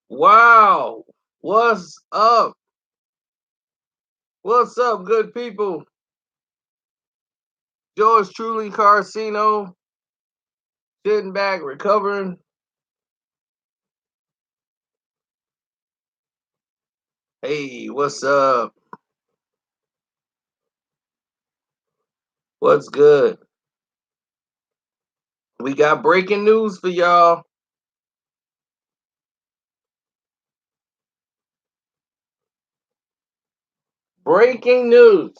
Wow. What's up? What's up, good people? George Truly Carcino, sitting back, recovering. Hey, what's up? What's good? We got breaking news for y'all. Breaking news.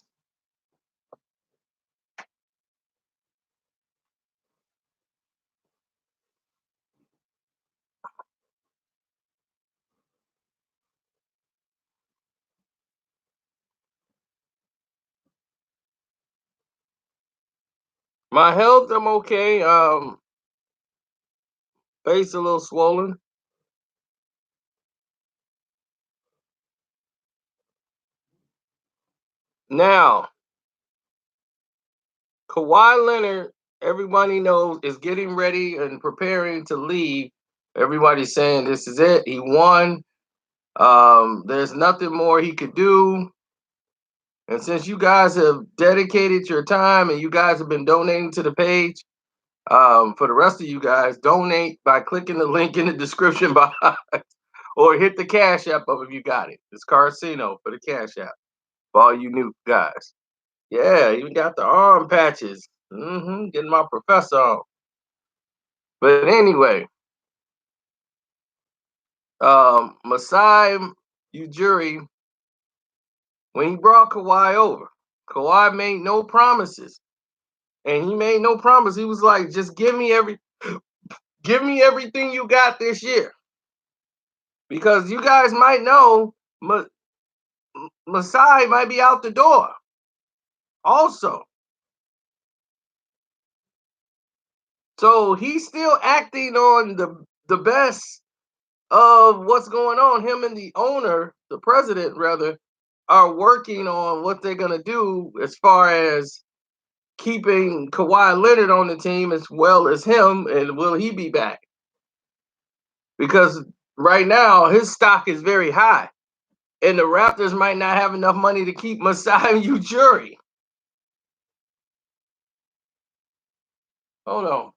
My health, I'm okay. Face a little swollen. Now, Kawhi Leonard, everybody knows, is getting ready and preparing to leave. Everybody's saying this is it. He won. There's nothing more he could do. And since you guys have dedicated your time and you guys have been donating to the page, for the rest of you guys, donate by clicking the link in the description box or hit the Cash App up if you got it. It's Carcino for the Cash App for all you new guys. Yeah, even got the arm patches. Getting my professor on. But anyway, Masai Ujiri, when he brought Kawhi over, Kawhi made no promises. And he made no promise. He was like, just give me everything you got this year. Because you guys might know Masai might be out the door also. So he's still acting on the best of what's going on. Him and the owner, the president rather, are working on what they're gonna do as far as keeping Kawhi Leonard on the team as well as him, and will he be back? Because right now his stock is very high. And the Raptors might not have enough money to keep Masai Ujiri. Hold on.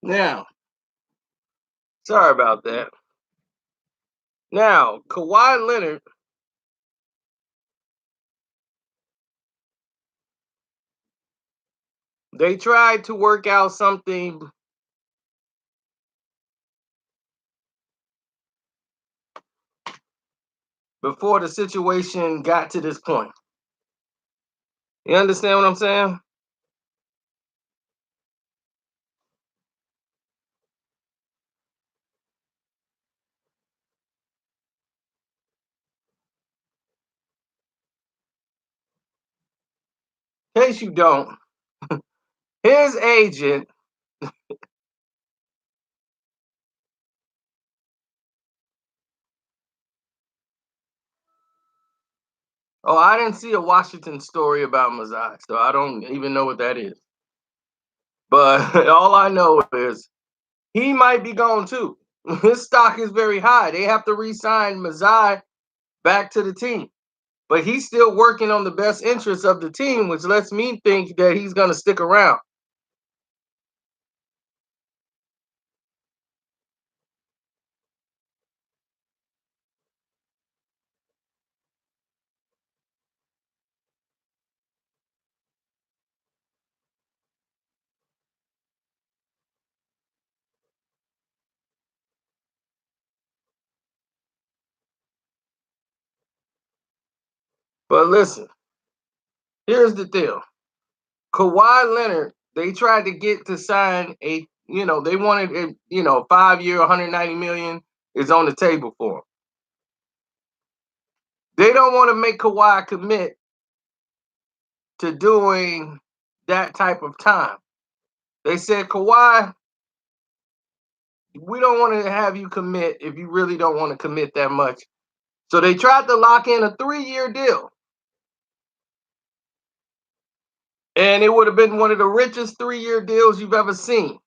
Now, sorry about that. Now, Kawhi Leonard, they tried to work out something before the situation got to this point. You understand what I'm saying? In case you don't, his agent, oh, I didn't see a Washington story about Masai, so I don't even know what that is. But all I know is he might be gone too. His stock is very high. They have to re-sign Masai back to the team. But he's still working on the best interests of the team, which lets me think that he's going to stick around. But listen, here's the deal. Kawhi Leonard, they tried to get to sign they wanted a, 5 year, 190 million is on the table for him. They don't want to make Kawhi commit to doing that type of time. They said, Kawhi, we don't want to have you commit if you really don't want to commit that much. So they tried to lock in a 3-year deal. And it would have been one of the richest 3-year deals you've ever seen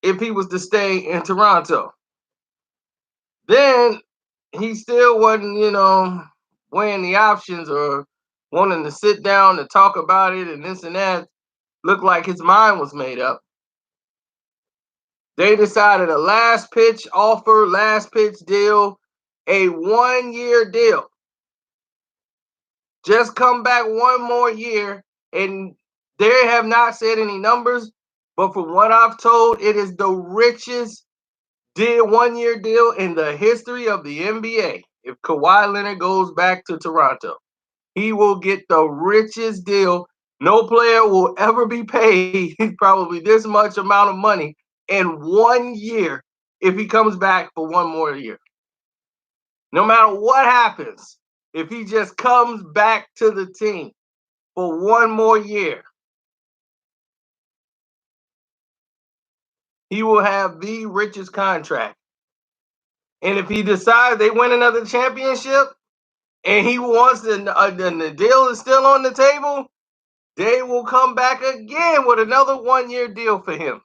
if he was to stay in Toronto. Then he still wasn't, weighing the options or wanting to sit down to talk about it and this and that. Looked like his mind was made up. They decided a last pitch offer, last pitch deal, a 1-year deal. Just come back one more year, and they have not said any numbers, but from what I've told, it is the richest deal, 1-year deal in the history of the NBA. If Kawhi Leonard goes back to Toronto, he will get the richest deal. No player will ever be paid probably this much amount of money in 1 year if he comes back for one more year. No matter what happens, if he just comes back to the team for one more year, he will have the richest contract. And if he decides they win another championship and he wants and the deal is still on the table, they will come back again with another 1-year deal for him.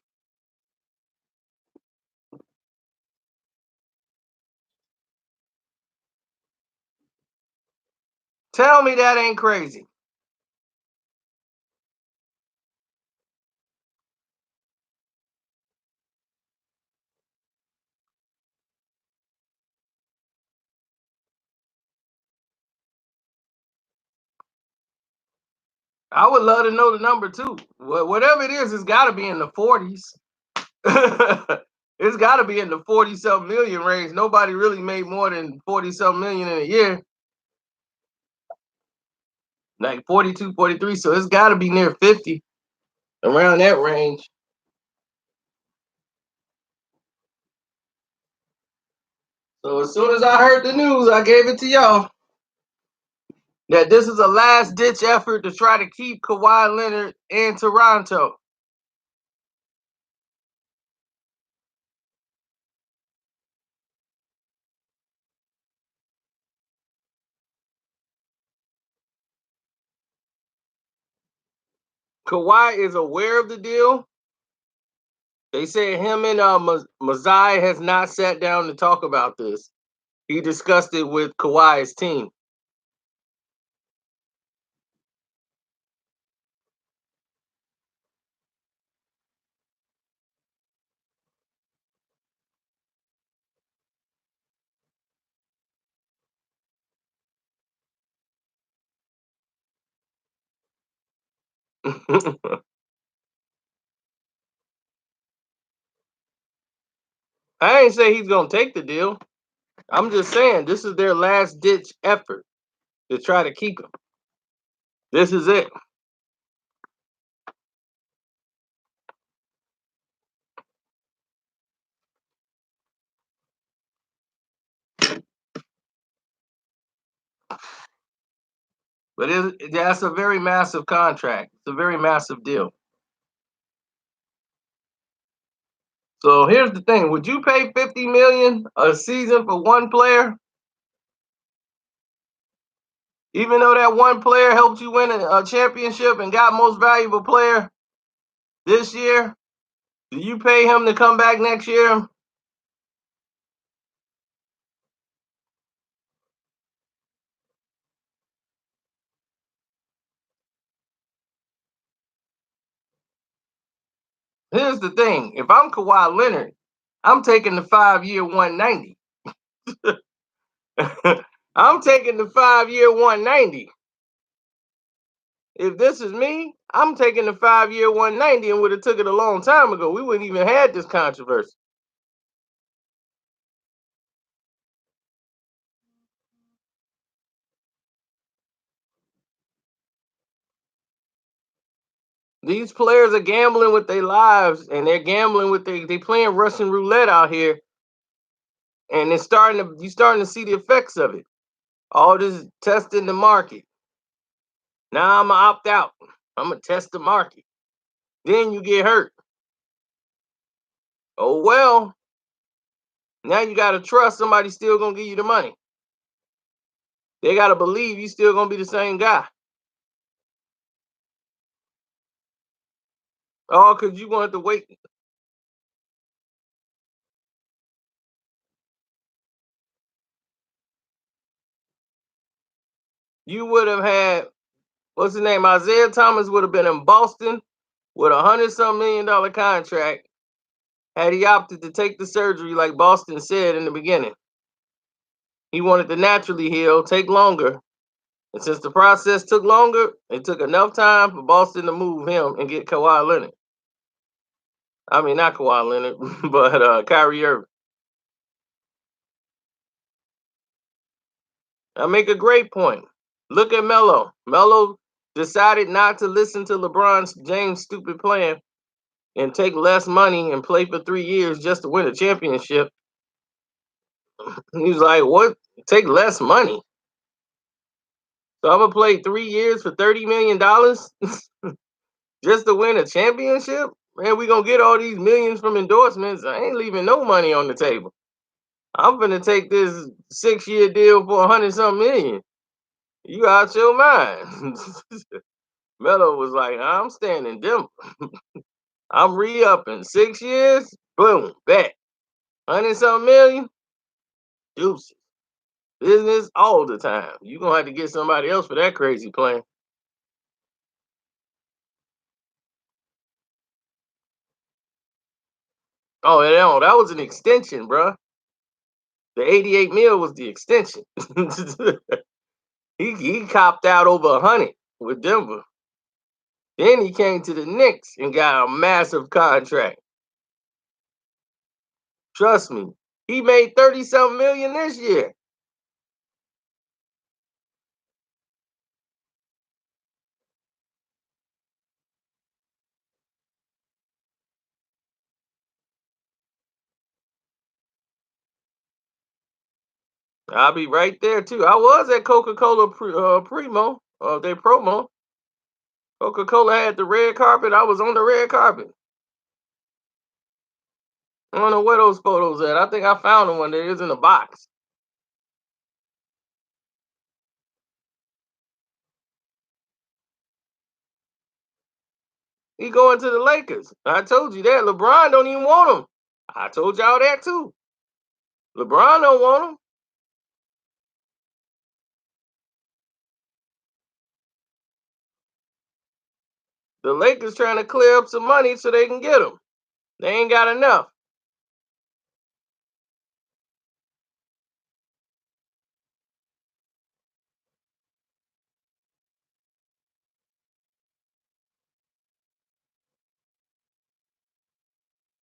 Tell me that ain't crazy. I would love to know the number too. Whatever it is, it's got to be in the 40s. It's got to be in the 40 something million range. Nobody really made more than 40 something million in a year. Like 42, 43. So it's got to be near 50, around that range. So as soon as I heard the news, I gave it to y'all that this is a last ditch effort to try to keep Kawhi Leonard in Toronto. Kawhi is aware of the deal. They say him and Masai has not sat down to talk about this. He discussed it with Kawhi's team. I ain't say he's gonna take the deal. I'm just saying this is their last ditch effort to try to keep him. This is it. But that's a very massive contract. It's a very massive deal. So here's the thing: would you pay 50 million a season for one player, even though that one player helped you win a championship and got most valuable player this year? Do you pay him to come back next year? Here's the thing: if I'm Kawhi Leonard, I'm taking the 5-year 190. I'm taking the 5-year 190. If this is me, I'm taking the 5-year 190 and would have took it a long time ago. We wouldn't even had this controversy. These players are gambling with their lives and they're gambling with they playing Russian roulette out here, and it's starting to see the effects of it. All this testing the market. Now I'm going to opt out. I'm going to test the market. Then you get hurt. Oh, well, now you got to trust somebody's still going to give you the money. They got to believe you still going to be the same guy. Oh, because you wanted to wait. You would have had, what's his name? Isaiah Thomas would have been in Boston with $100-some million contract had he opted to take the surgery like Boston said in the beginning. He wanted to naturally heal, take longer. And since the process took longer, it took enough time for Boston to move him and get Kawhi Leonard. I mean, not Kawhi Leonard, but Kyrie Irving. I make a great point. Look at Melo. Melo decided not to listen to LeBron James' stupid plan and take less money and play for 3 years just to win a championship. He was like, what? Take less money. So I'm gonna play 3 years for $30 million just to win a championship? Man, we gonna get all these millions from endorsements. I ain't leaving no money on the table. I'm gonna take this 6-year deal for 100-some million. You out your mind. Melo was like, I'm staying in Denver. I'm re-upping 6 years. Boom, bet. 100-some million. Juicy. Business all the time. You gonna have to get somebody else for that crazy plan. Oh, no, that was an extension, bro. The 88 mil was the extension. he copped out over 100 with Denver. Then he came to the Knicks and got a massive contract. Trust me, he made 30-something million this year. I'll be right there too. I was at Coca-Cola Primo, they promo. Coca-Cola had the red carpet. I was on the red carpet. I don't know where those photos at. I think I found them one day. It was in a box. He going to the Lakers. I told you that. LeBron don't even want him. I told y'all that too. LeBron don't want him. The Lakers trying to clear up some money so they can get him. They ain't got enough.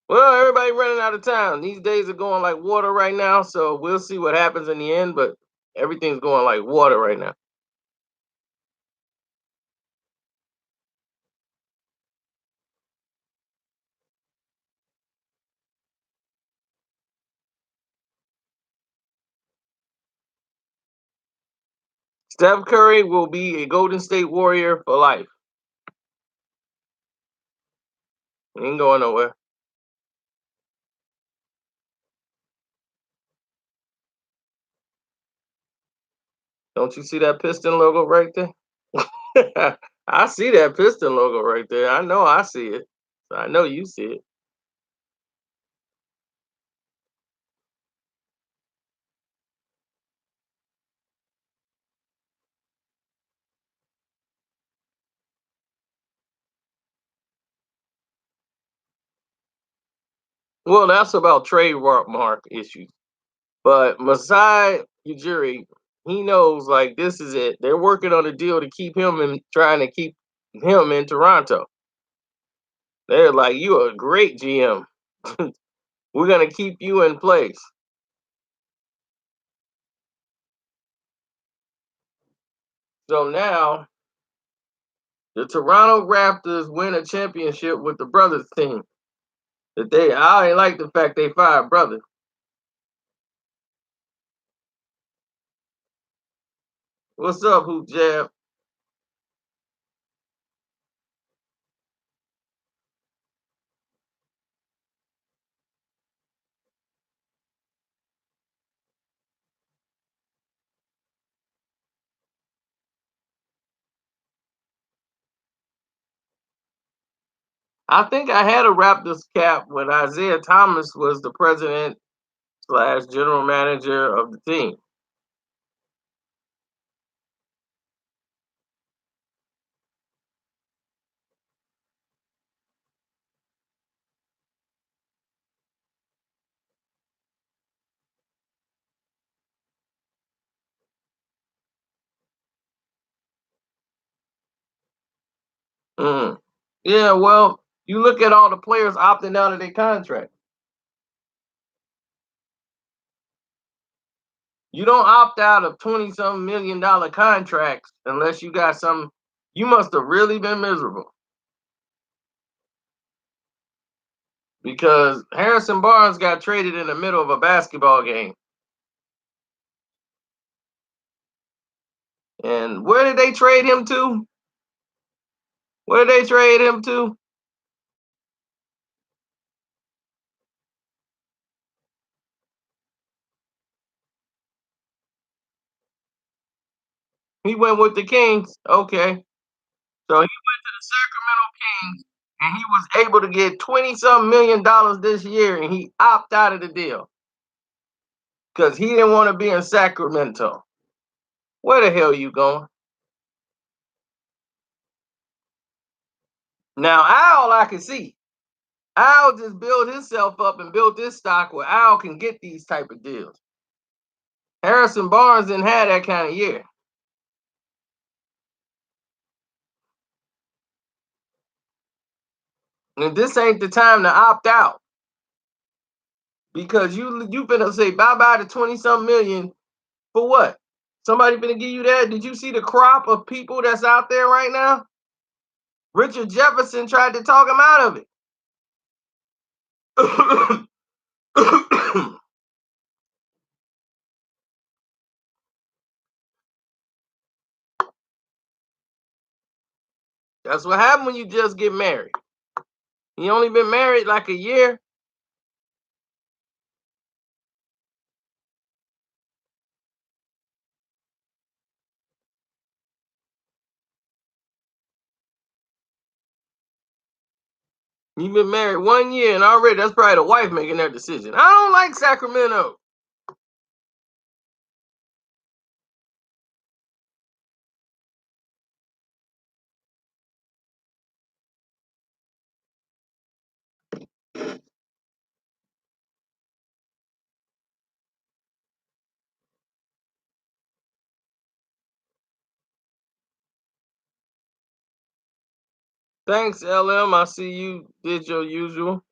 Well, everybody running out of time. These days are going like water right now, so we'll see what happens in the end, but everything's going like water right now. Steph Curry will be a Golden State Warrior for life. He ain't going nowhere. Don't you see that Piston logo right there? I see that Piston logo right there. I know I see it. I know you see it. Well, that's about trademark issues. But Masai Ujiri, he knows like this is it. They're working on a deal to keep him and trying to keep him in Toronto. They're like, you're a great GM. We're gonna keep you in place. So now the Toronto Raptors win a championship with the brothers team. That they I ain't like the fact they fired brother. What's up, Hoop Jab? I think I had a Raptors cap when Isaiah Thomas was the president slash general manager of the team. Mm. Yeah, well, you look at all the players opting out of their contract. You don't opt out of 20 some $1 million contracts unless you got some. You must have really been miserable because Harrison Barnes got traded in the middle of a basketball game. And where did they trade him to? Where did they trade him to? He went with the Kings. Okay. So he went to the Sacramento Kings and he was able to get 20 some $1 million this year and he opted out of the deal because he didn't want to be in Sacramento. Where the hell you going? Now, Al, I can see. Al just built himself up and built this stock where Al can get these type of deals. Harrison Barnes didn't have that kind of year. And this ain't the time to opt out because you finna say bye bye to 20 some million for what? Somebody finna give you that? Did you see the crop of people that's out there right now? Richard Jefferson tried to talk him out of it. That's what happened when you just get married. You only been married like a year. You've been married 1 year and already that's probably the wife making that decision. I don't like Sacramento. Thanks, LM. I see you did your usual.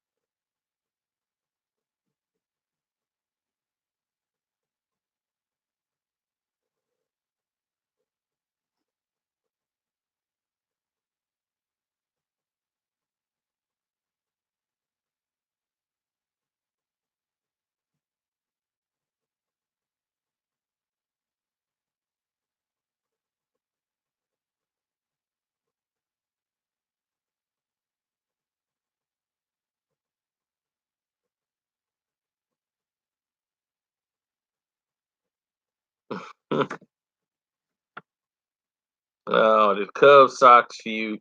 Oh, the Cubs Sox feud.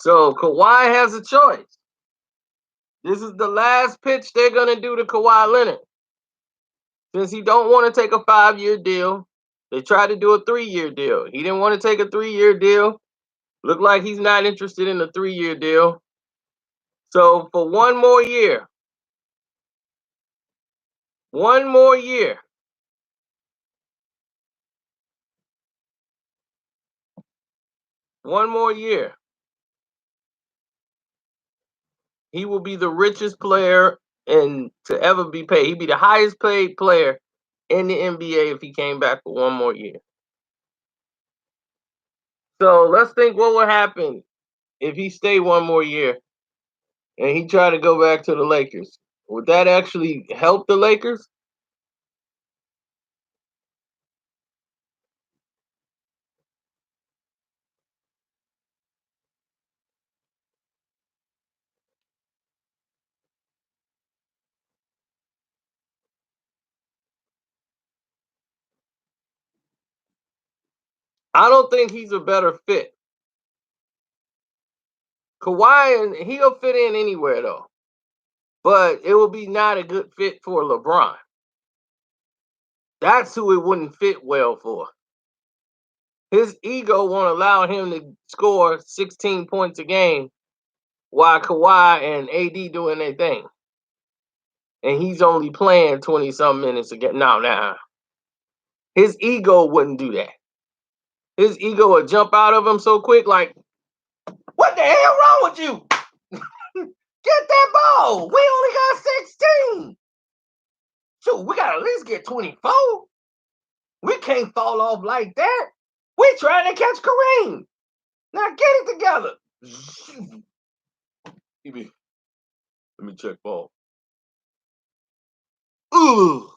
So Kawhi has a choice. This is the last pitch they're gonna do to Kawhi Leonard. Since he don't want to take a 5-year deal, they tried to do a 3-year deal. He didn't want to take a 3-year deal. Look like he's not interested in a 3-year deal. So for one more year, one more year, one more year, he will be the richest player and to ever be paid. He'd be the highest paid player in the NBA if he came back for one more year. So let's think what would happen if he stayed one more year and he tried to go back to the Lakers. Would that actually help the Lakers? I don't think he's a better fit. Kawhi, and he'll fit in anywhere though, but it will be not a good fit for LeBron. That's who it wouldn't fit well for. His ego won't allow him to score 16 points a game while Kawhi and AD doing their thing. And he's only playing 20 some minutes again. No. His ego wouldn't do that. His ego would jump out of him so quick, like, what the hell wrong with you? Get that ball. We only got 16. Shoot, we got to at least get 24. We can't fall off like that. We trying to catch Kareem. Now get it together. Let me check ball. Ooh.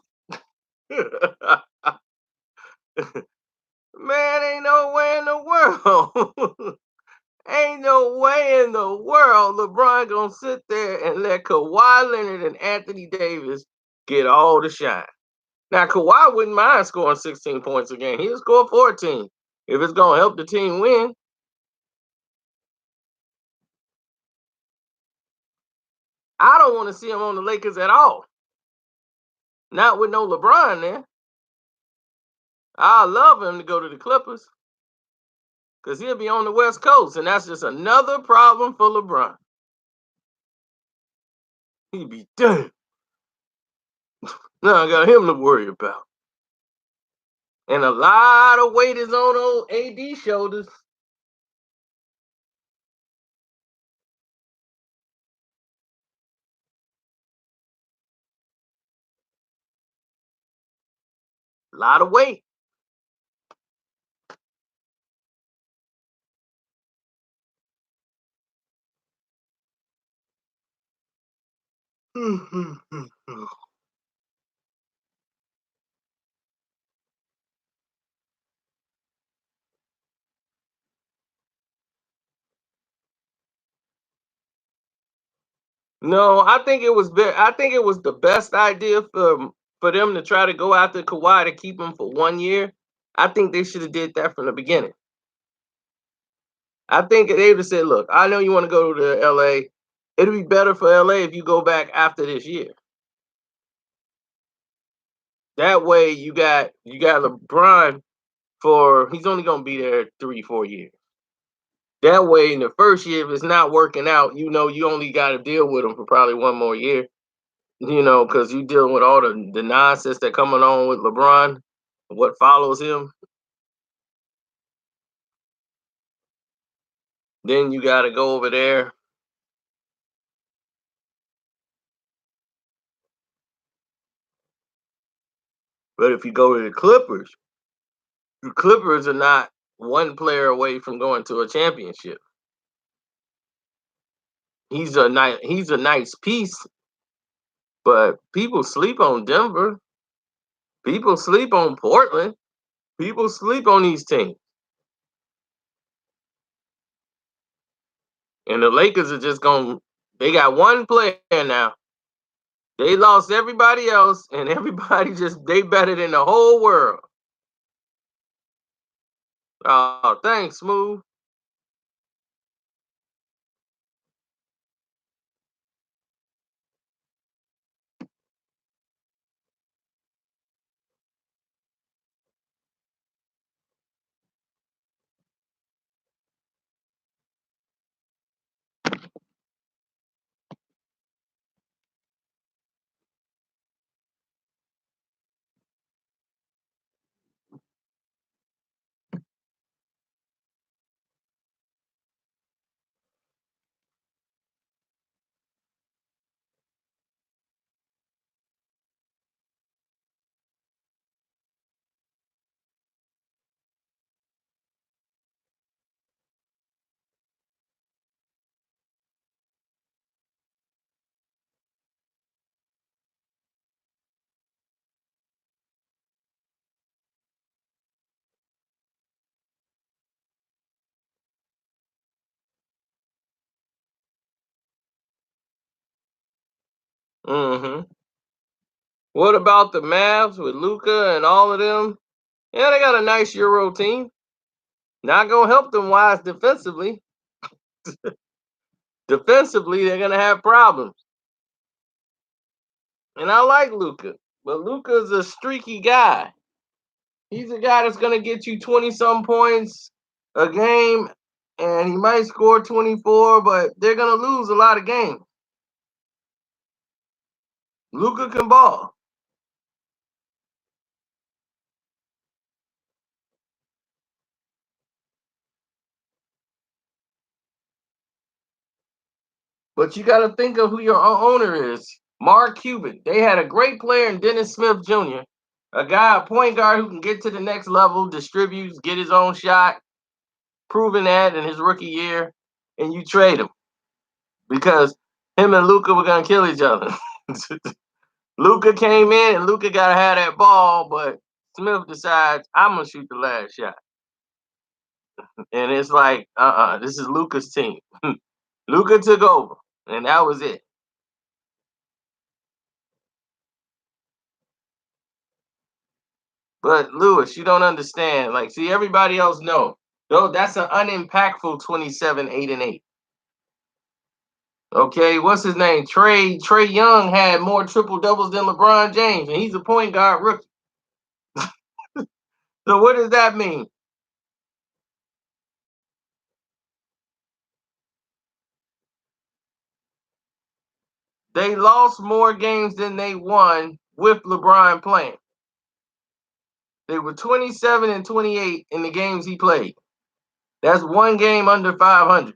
Man, ain't no way in the world. Ain't no way in the world LeBron gonna sit there and let Kawhi Leonard and Anthony Davis get all the shine. Now, Kawhi wouldn't mind scoring 16 points a game. He'll score 14 if it's gonna help the team win. I don't want to see him on the Lakers at all. Not with no LeBron there. I love him to go to the Clippers because he'll be on the West Coast, and that's just another problem for LeBron. He'd be done. Now I got him to worry about. And a lot of weight is on old AD shoulders. A lot of weight. No, I think it was I think it was the best idea for them to try to go after Kawhi to keep him for 1 year. I think they should have did that from the beginning. I think they would have said, "Look, I know you want to go to LA. It'll be better for LA if you go back after this year. That way, you got LeBron for he's only gonna be there 3-4 years. That way, in the first year, if it's not working out, you only got to deal with him for probably 1 more year. Because you dealing with all the nonsense that coming on with LeBron, what follows him. Then you got to go over there. But if you go to the Clippers are not one player away from going to a championship. He's a nice piece, but people sleep on Denver. People sleep on Portland. People sleep on these teams. And the Lakers are just going they got one player now. They lost everybody else, and everybody they better than the whole world. Oh, thanks, Smooth. Mm-hmm. What about the Mavs with Luca and all of them? Yeah, they got a nice Euro team. Not gonna help them wise defensively. Defensively, they're gonna have problems. And I like Luka, but Luka's a streaky guy. He's a guy that's gonna get you 20 some points a game, and he might score 24, but they're gonna lose a lot of games. Luka can ball. But you got to think of who your owner is. Mark Cuban. They had a great player in Dennis Smith Jr., a guy, a point guard who can get to the next level, distributes, get his own shot, proven that in his rookie year, and you trade him because him and Luka were gonna kill each other. Luka came in and Luka gotta have that ball, but Smith decides I'm gonna shoot the last shot, and it's like, this is Luka's team. Luka took over, and that was it. But Lewis, you don't understand. Like, see, everybody else know. Though that's an unimpactful 27, 8, and 8. Okay, what's his name? Trey Young had more triple doubles than LeBron James, and he's a point guard rookie. So what does that mean? They lost more games than they won with LeBron playing. They were 27 and 28 in the games he played. That's one game under 500.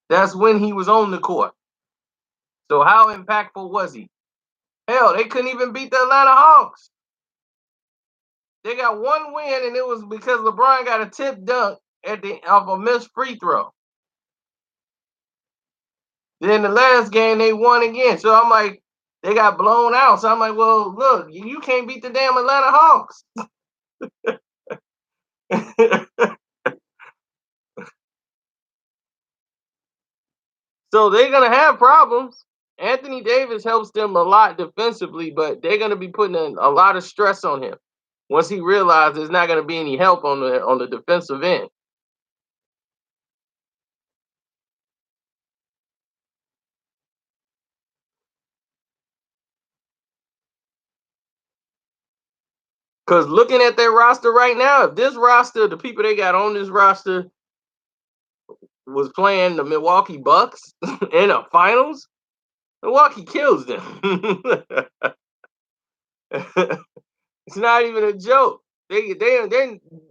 That's when he was on the court. So how impactful was he? Hell, they couldn't even beat the Atlanta Hawks. They got one win, and it was because LeBron got a tip dunk at the of a missed free throw. Then the last game they won again. So I'm like, they got blown out. So I'm like, well, look, you can't beat the damn Atlanta Hawks. So they're gonna have problems. Anthony Davis helps them a lot defensively, but they're gonna be putting a lot of stress on him once he realizes there's not gonna be any help on the defensive end. Because looking at their roster right now, if this roster, the people they got on this roster was playing the Milwaukee Bucks in the finals, Milwaukee kills them. It's not even a joke. They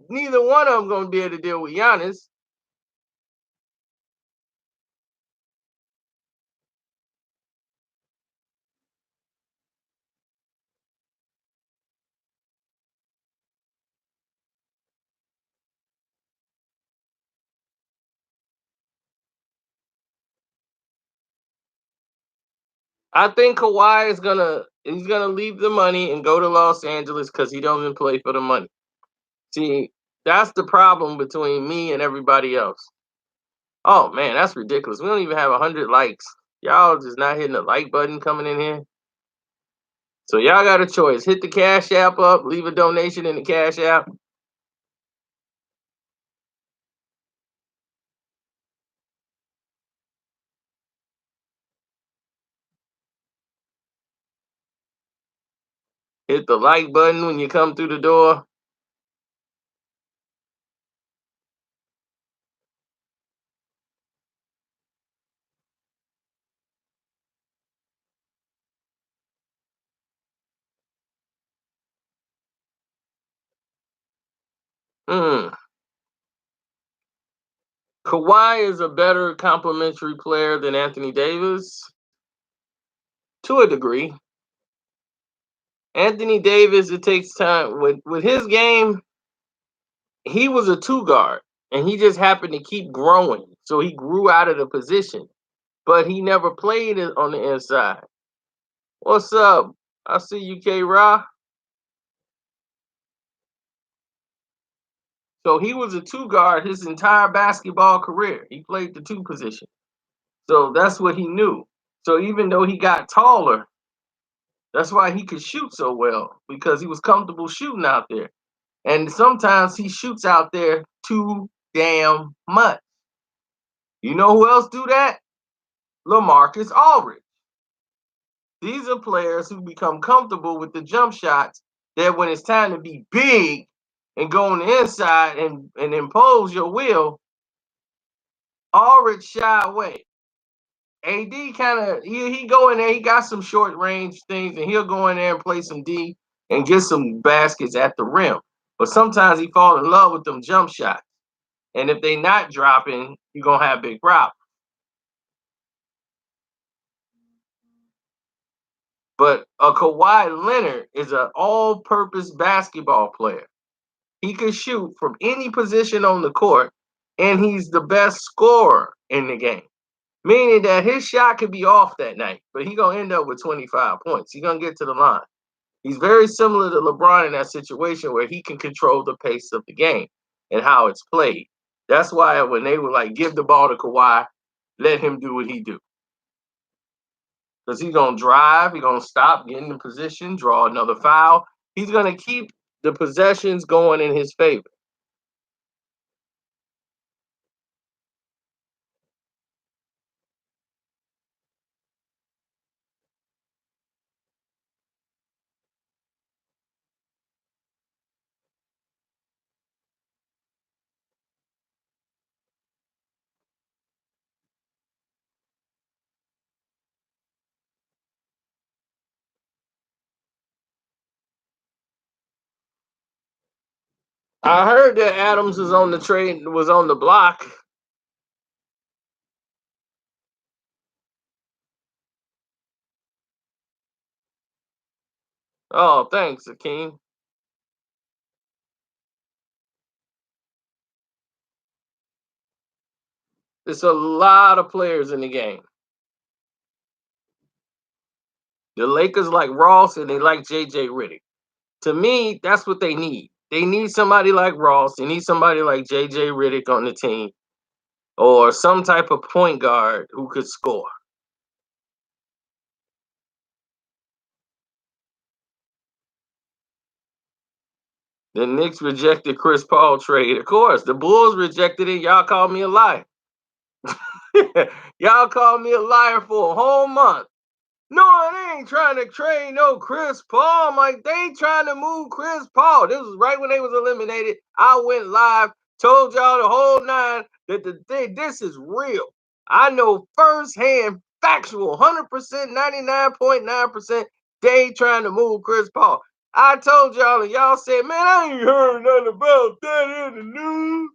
neither one of them gonna be able to deal with Giannis. I think Kawhi is gonna he's gonna leave the money and go to Los Angeles because he doesn't play for the money. See, that's the problem between me and everybody else. Oh man, that's ridiculous. We don't even have 100 likes. Y'all just not hitting the like button coming in here. So y'all got a choice. Hit the Cash App up, leave a donation in the Cash App. Hit the like button when you come through the door. Hmm. Kawhi is a better complementary player than Anthony Davis to a degree. Anthony Davis, it takes time with his game. He was a two guard, and he just happened to keep growing, so he grew out of the position. But he never played it on the inside. What's up? I see you, K. Ra. So he was a two guard his entire basketball career. He played the two position. So that's what he knew. So even though he got taller, that's why he could shoot so well because he was comfortable shooting out there. And sometimes he shoots out there too damn much. You know who else do that? LaMarcus Aldridge. These are players who become comfortable with the jump shots that when it's time to be big and go on the inside and impose your will, Aldridge shy away. AD kind of he go in there, he got some short range things, and he'll go in there and play some D and get some baskets at the rim. But sometimes he fall in love with them jump shots. And if they not dropping, you're gonna have big problems. But a Kawhi Leonard is an all-purpose basketball player. He can shoot from any position on the court, and he's the best scorer in the game. Meaning that his shot could be off that night, but he's gonna end up with 25 points. He's gonna get to the line. He's very similar to LeBron in that situation where he can control the pace of the game and how it's played. That's why when they were like, give the ball to Kawhi, let him do what he do. Because he's gonna drive, he's gonna stop, get in position, draw another foul. He's gonna keep the possessions going in his favor. I heard that Adams was on the trade, was on the block. Oh, thanks, Akeem. There's a lot of players in the game. The Lakers like Ross and they like JJ Redick. To me, that's what they need. They need somebody like Ross. They need somebody like JJ Redick on the team or some type of point guard who could score. The Knicks rejected Chris Paul trade. Of course, the Bulls rejected it. Y'all called me a liar. Y'all called me a liar for a whole month. No, they ain't trying to trade no Chris Paul. I'm like, they ain't trying to move Chris Paul. This was right when they was eliminated. I went live, told y'all the whole nine that the thing, this is real. I know firsthand, factual, 100%, 99.9%, they ain't trying to move Chris Paul. I told y'all, and y'all said, man, I ain't heard nothing about that in the news.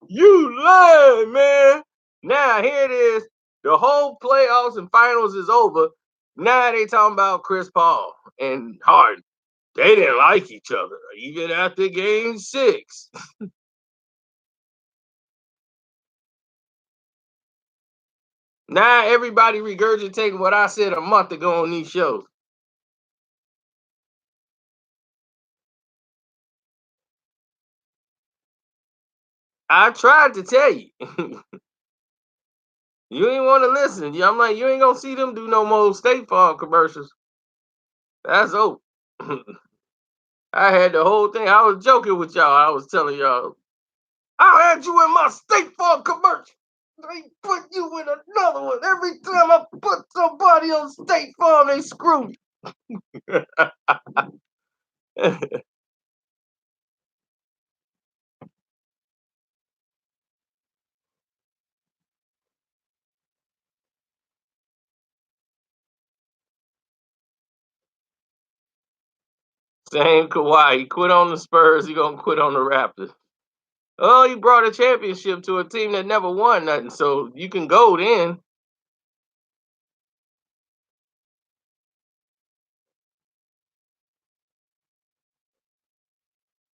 You lying, man. Now here it is. The whole playoffs and finals is over. Now they talking about Chris Paul and Harden. They didn't like each other even after game 6. Now everybody regurgitating what I said a month ago on these shows. I tried to tell you. You ain't want to listen. I'm like, you ain't gonna see them do no more State Farm commercials. That's over. I had the whole thing. I was joking with y'all. I was telling y'all, I had you in my State Farm commercial. They put you in another one. Every time I put somebody on State Farm, they screw me. Same Kawhi. He quit on the Spurs. He gonna quit on the Raptors. Oh, he brought a championship to a team that never won nothing. So you can go then.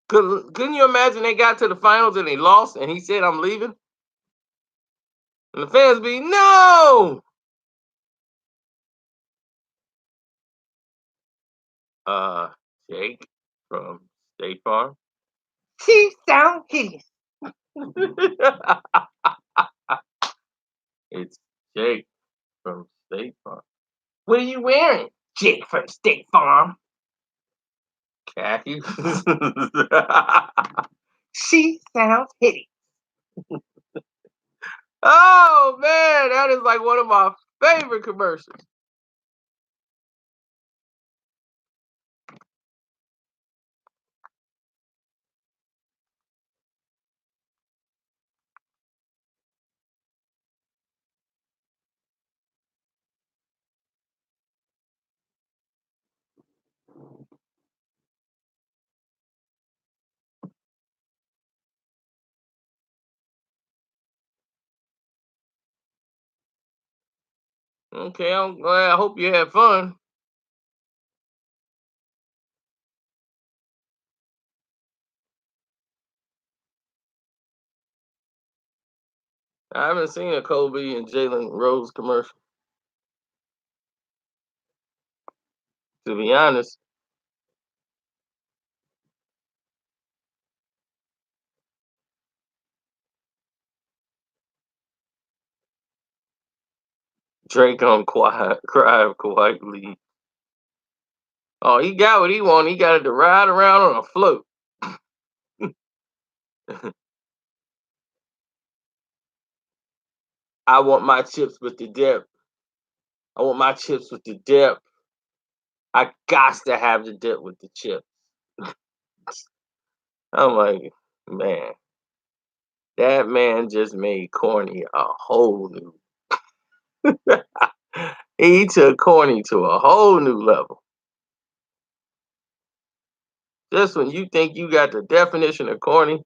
Couldn't you imagine they got to the finals and they lost and he said, I'm leaving? And the fans be, no! Uh, Jake from State Farm. She's down here. It's Jake from State Farm. What are you wearing? Jake from State Farm. Khaki. She sounds hitty. Oh man, that is like one of my favorite commercials. Okay, I'm glad. I hope you had fun. I haven't seen a Kobe and Jalen Rose commercial, to be honest. Drake on quiet, cry of Kawhi Leonard. Oh, he got what he wanted. He got it to ride around on a float. I want my chips with the dip. I want my chips with the dip. I got to have the dip with the chip. I'm like, man, that man just made corny a whole new. He took corny to a whole new level. Just when you think you got the definition of corny,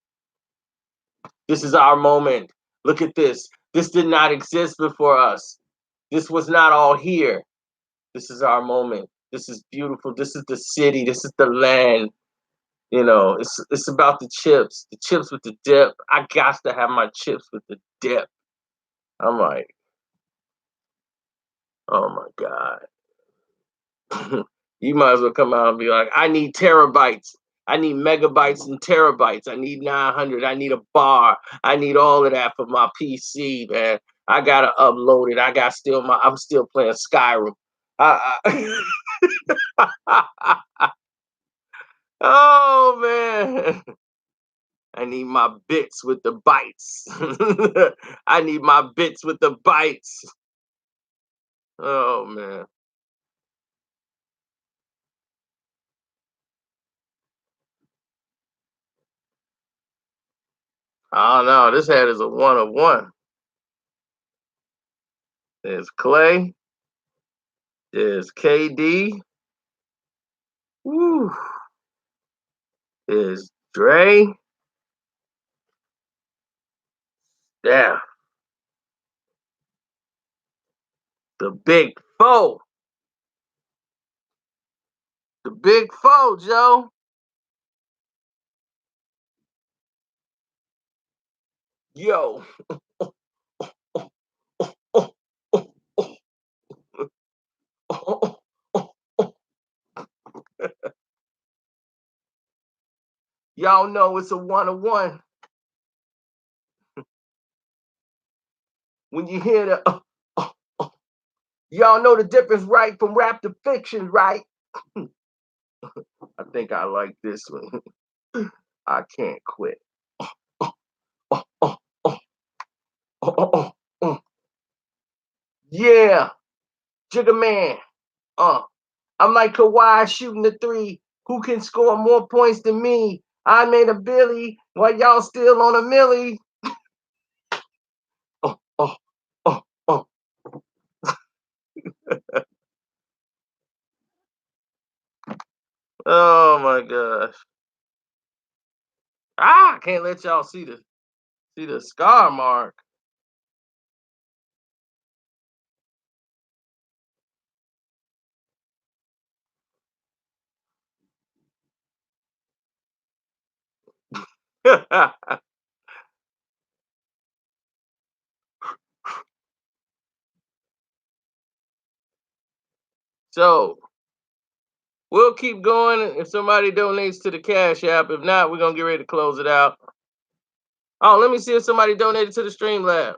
this is our moment. Look at this. This did not exist before us. This was not all here. This is our moment. This is beautiful. This is the city. This is the land. You know, it's about the chips with the dip. I got to have my chips with the dip. I'm like, oh my god. You might as well come out and be like, I need terabytes. I need megabytes and terabytes. I need 900. I need a bar. I need all of that for my PC, man. I gotta upload it. I'm still playing Skyrim. Oh man. I need my bits with the bytes. I need my bits with the bytes. Oh man. I don't know. This hat is a one of one. There's Clay. There's KD. Woo. There's Dre. Yeah. The big four. The big four, Joe. Yo. Y'all know it's a one of one. When you hear the y'all know the difference, right? From rap to fiction, right? I think I like this one. I can't quit. Oh, oh, oh, oh, oh, oh. Yeah, Jigga Man. Uh, I'm like Kawhi shooting the three. Who can score more points than me? I made a Billy while y'all still on a Millie. Oh, oh, oh, oh. Oh my gosh. I can't let y'all see the scar mark. So we'll keep going if somebody donates to the Cash App. If not, we're gonna get ready to close it out. Oh, let me see if somebody donated to the Streamlab.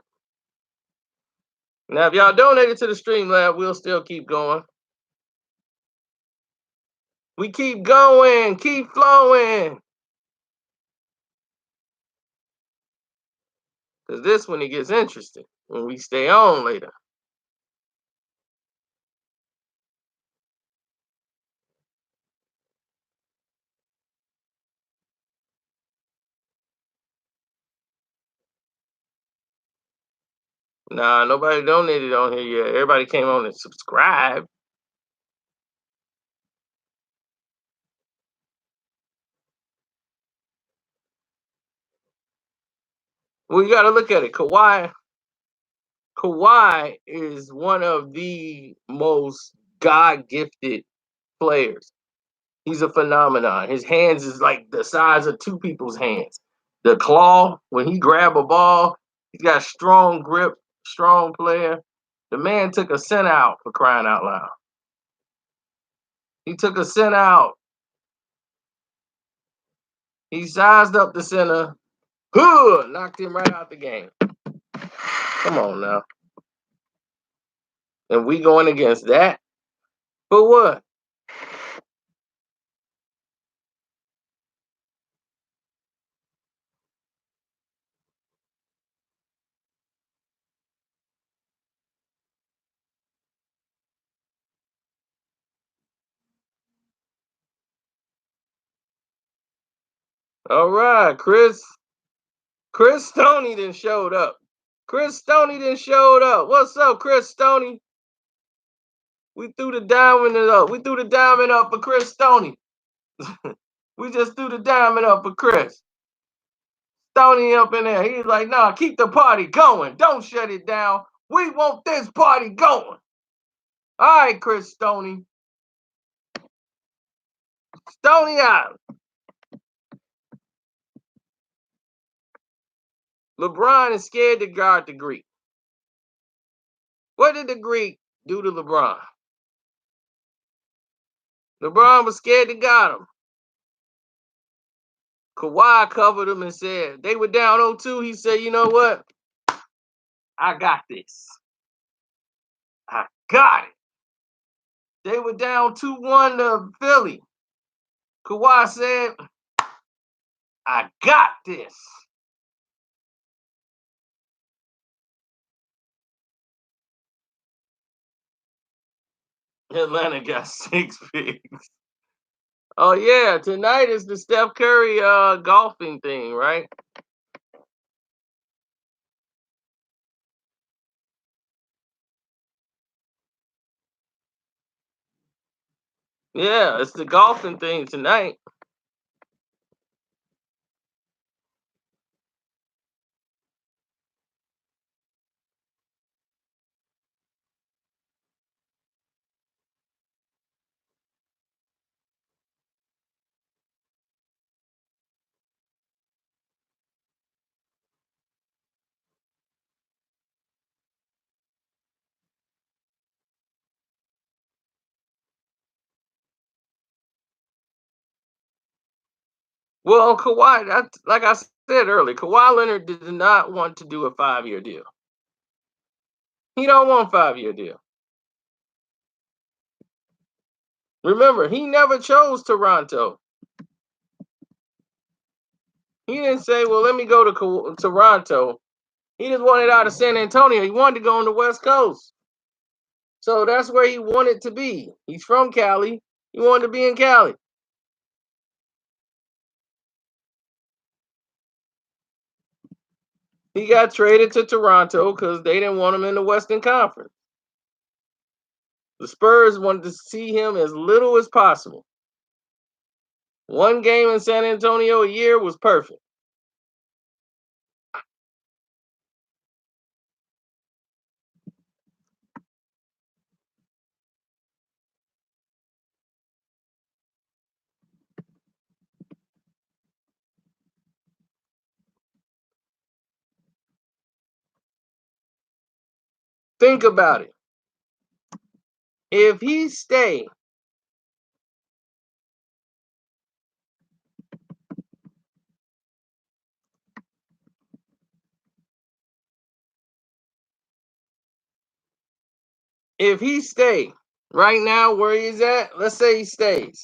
Now, if y'all donated to the Streamlab, we'll still keep going. We keep going, keep flowing. Because this one it gets interesting when we stay on later. Nah, nobody donated on here yet. Everybody came on and subscribed. Well, you got to look at it. Kawhi is one of the most God gifted players. He's a phenomenon. His hands is like the size of two people's hands. The claw, when he grab a ball, he's got strong grip, strong player. The man took a center out for crying out loud. He took a center out. He sized up the center. Knocked him right out the game. Come on now. And we going against that? For what? All right, Chris. Chris Stoney then showed up. Chris Stoney then showed up. What's up, Chris Stoney? We threw the diamond up. We threw the diamond up for Chris Stoney. We just threw the diamond up for Chris. Stoney up in there. He's like, nah, keep the party going. Don't shut it down. We want this party going. All right, Chris Stoney. Stoney out. LeBron is scared to guard the Greek. What did the Greek do to LeBron? LeBron was scared to guard him. Kawhi covered him and said, they were down 0-2. He said, you know what? I got this. I got it. They were down 2-1 to Philly. Kawhi said, I got this. Atlanta got 6 picks. Oh yeah, tonight is the Steph Curry golfing thing, right? Yeah, it's the golfing thing tonight. Well, Kawhi, that's like I said earlier, Kawhi Leonard did not want to do a 5-year deal. He don't want a 5-year deal. Remember, he never chose Toronto. He didn't say, well, let me go to Toronto. He just wanted out of San Antonio. He wanted to go on the West Coast. So that's where he wanted to be. He's from Cali. He wanted to be in Cali. He got traded to Toronto because they didn't want him in the Western Conference. The Spurs wanted to see him as little as possible. One game in San Antonio a year was perfect. Think about it. If he stay, if he stay right now where he's at, let's say he stays.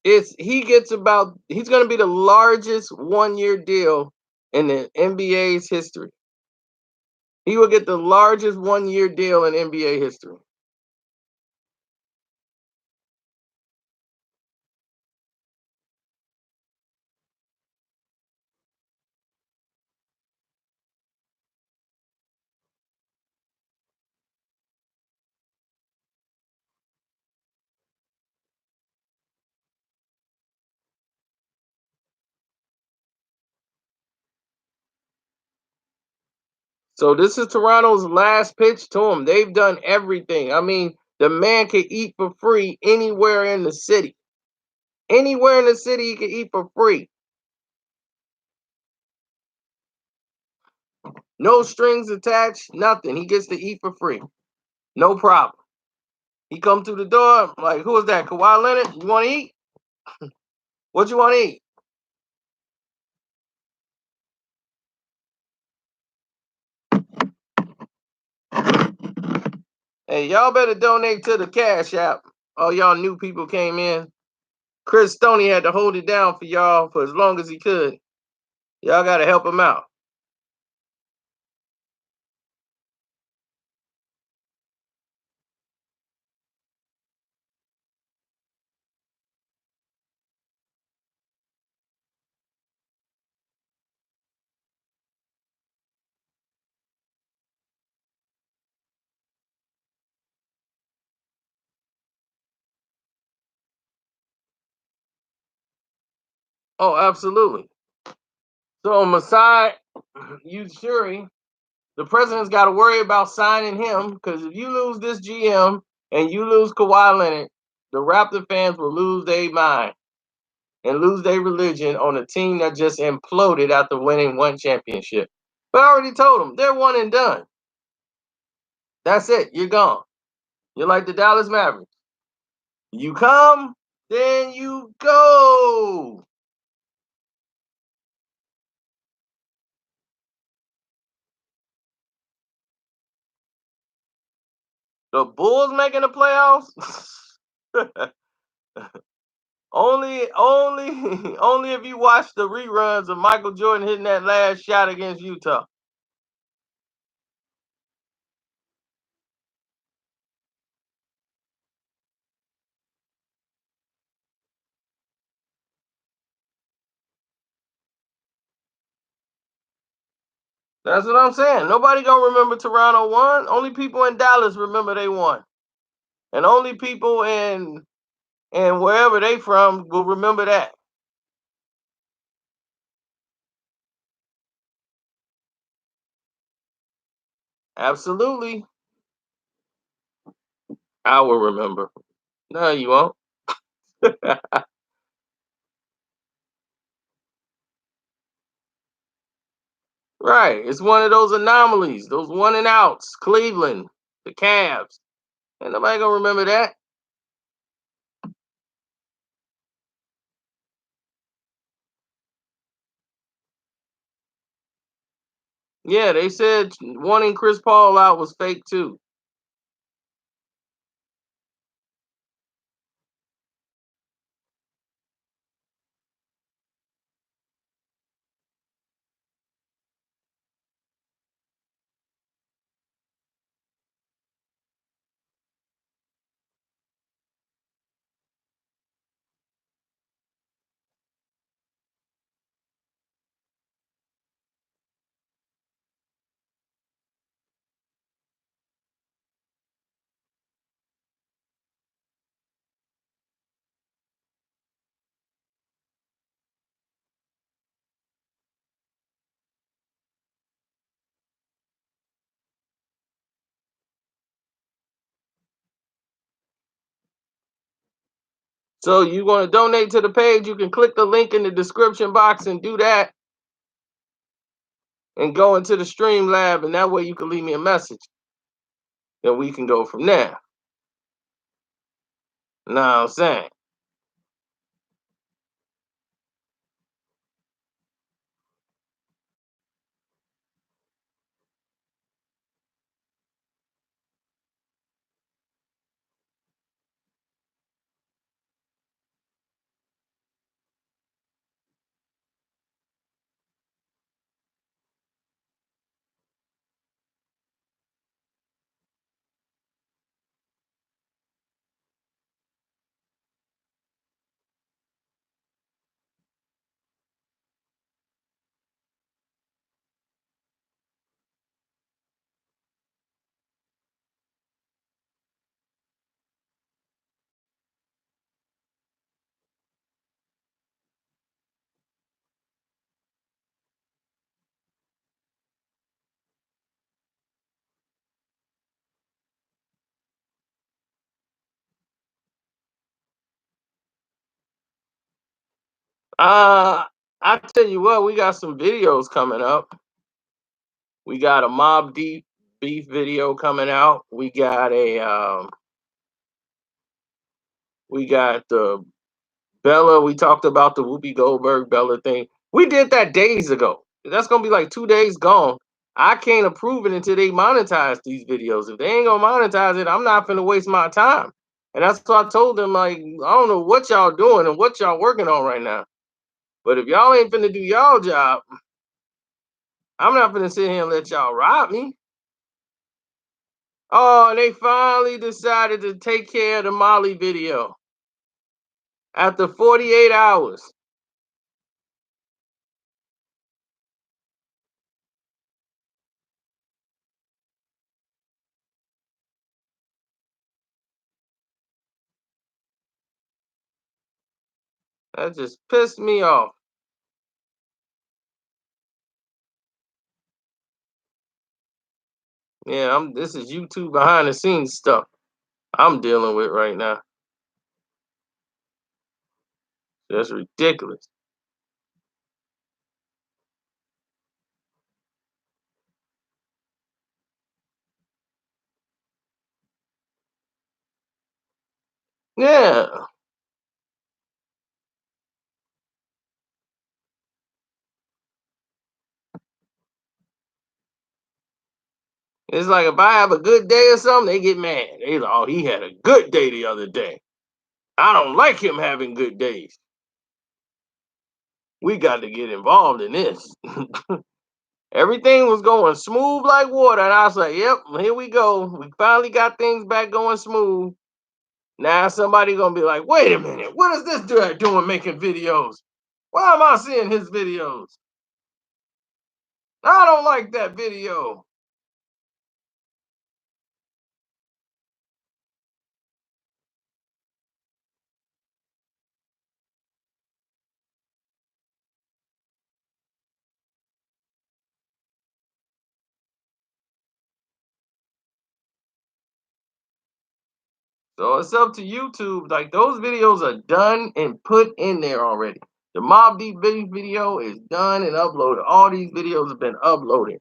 he's going to be the largest 1-year deal in the NBA's history. He will get the largest 1-year deal in NBA history. So this is Toronto's last pitch to him. They've done everything. I mean, the man can eat for free anywhere in the city. Anywhere in the city, he can eat for free. No strings attached, nothing. He gets to eat for free. No problem. He come through the door, I'm like, who is that? Kawhi Leonard? You want to eat? What you want to eat? Hey, y'all better donate to the Cash App. All y'all new people came in. Chris Stoney had to hold it down for y'all for as long as he could. Y'all got to help him out. Oh, absolutely. So Masai Ujiri, the president's got to worry about signing him because if you lose this GM and you lose Kawhi Leonard, the Raptor fans will lose their mind and lose their religion on a team that just imploded after winning one championship. But I already told them they're one and done. That's it. You're gone. You're like the Dallas Mavericks. You come, then you go. The Bulls making the playoffs? only if you watch the reruns of Michael Jordan hitting that last shot against Utah. That's what I'm saying. Nobody gonna remember Toronto won. Only people in Dallas remember they won, and only people in wherever they from will remember that. Absolutely, I will remember. No, you won't. Right. It's one of those anomalies, those one and outs. Cleveland, the Cavs. Ain't nobody gonna remember that. Yeah, they said wanting Chris Paul out was fake too. So you want to donate to the page, you can click the link in the description box and do that and go into the stream lab and that way you can leave me a message. Then we can go from there. Know what I'm saying? Uh, I tell you what, we got some videos coming up. We got a Mob Deep beef video coming out. We got the Bella. We talked about the Whoopi Goldberg Bella thing. We did that days ago. That's gonna be like 2 days gone. I can't approve it until they monetize these videos. If they ain't gonna monetize it, I'm not gonna waste my time. And that's what I told them. Like, I don't know what y'all doing and what y'all working on right now. But if y'all ain't finna do y'all job, I'm not finna sit here and let y'all rob me. Oh, and they finally decided to take care of the Molly video after 48 hours. That just pissed me off. Yeah, this is YouTube behind the scenes stuff I'm dealing with right now. That's ridiculous. Yeah. It's like if I have a good day or something, they get mad. They like, oh, he had a good day the other day. I don't like him having good days. We got to get involved in this. Everything was going smooth like water, and I was like, "Yep, here we go. We finally got things back going smooth." Now somebody gonna be like, "Wait a minute, what is this dude doing making videos? Why am I seeing his videos? I don't like that video." So it's up to YouTube. Like those videos are done and put in there already. The Mob Deep video is done and uploaded. All these videos have been uploaded.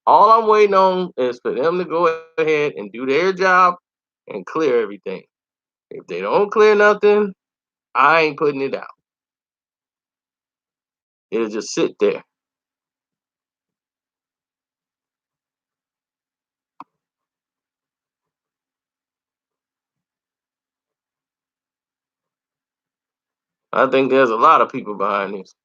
All I'm waiting on is for them to go ahead and do their job and clear everything. If they don't clear nothing, I ain't putting it out. It'll just sit there. I think there's a lot of people behind this.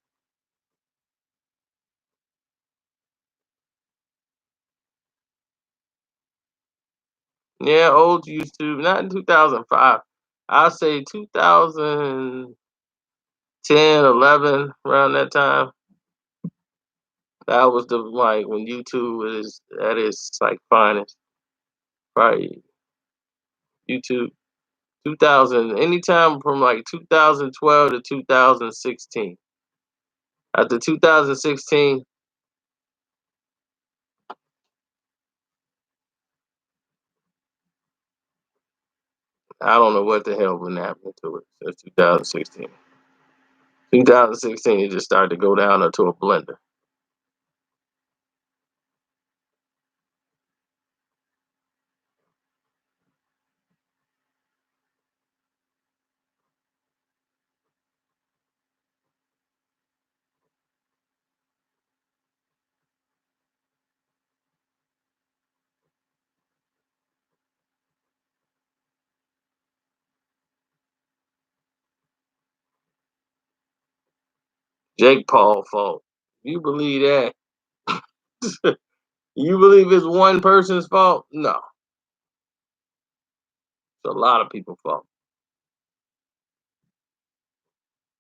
Yeah, old YouTube, not in 2005. I'll say 2010, 11, around that time. That was the like when YouTube is at its like finest. Probably YouTube 2000, anytime from like 2012 to 2016. After 2016, I don't know what the hell been happening to it since 2016. 2016, it just started to go down into a blender. Jake Paul fault. You believe that? You believe it's one person's fault? No, it's a lot of people's fault.